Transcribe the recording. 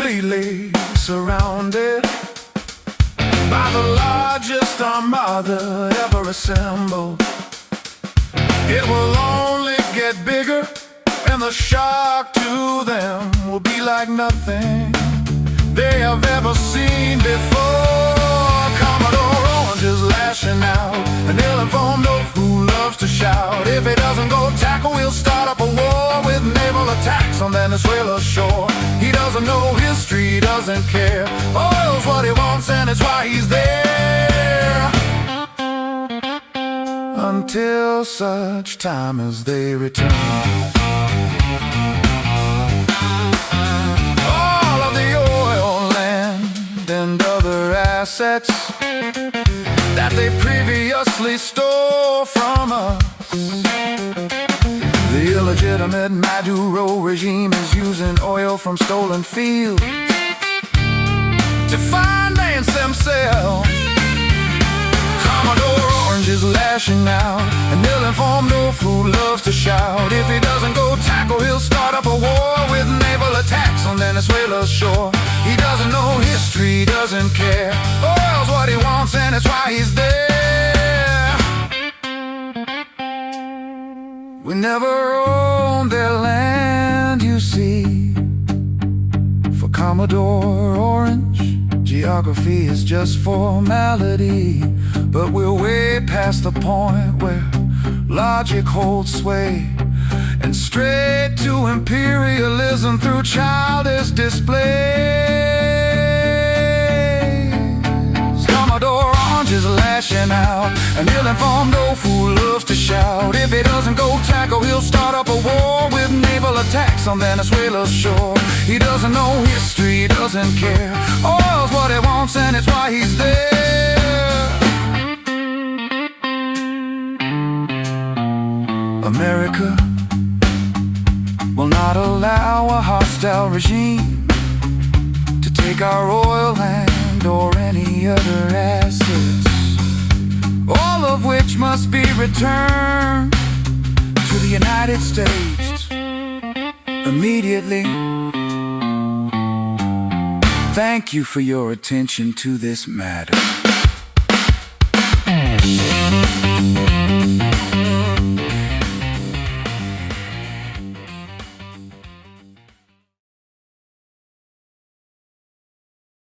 completely surrounded by the largest armada ever assembled. It will only get bigger, and the shock to them will be like nothing they have ever seen before. Commodore Orange is lashing out, an ill-informed oaf who loves to shout. If he doesn't go tackle, we'll start up a war with naval attacks on Venezuela's shore. He doesn't know history, he doesn't care. Oil's what he wants and it's why he's there. Until such time as they return. All of the oil, land, and other assets that they previously stole from us. The illegitimate Maduro regime is using oil from stolen fields to finance themselves. Commodore Orange is lashing out, an ill-informed oaf who loves to shout. If he doesn't go tackle, he'll start up a war with naval attacks on Venezuela's shore. He doesn't know history, he doesn't care. Oil's what he wants and it's why he's there. We never owned their land, you see. For Commodore Orange, geography is just formality. But we're way past the point where logic holds sway, and straight to imperialism through childish displays. Commodore Orange is lashing out, an ill-informed oaf who loves to shout. If he doesn't go tackle, he'll start up a war with naval attacks on Venezuela's shore. He doesn't know history, he doesn't care. Oil's what he wants and it's why he's there. America will not allow a hostile regime to take our oil, land, or any other assets, all of which must be returned to the United States immediately. Thank you for your attention to this matter.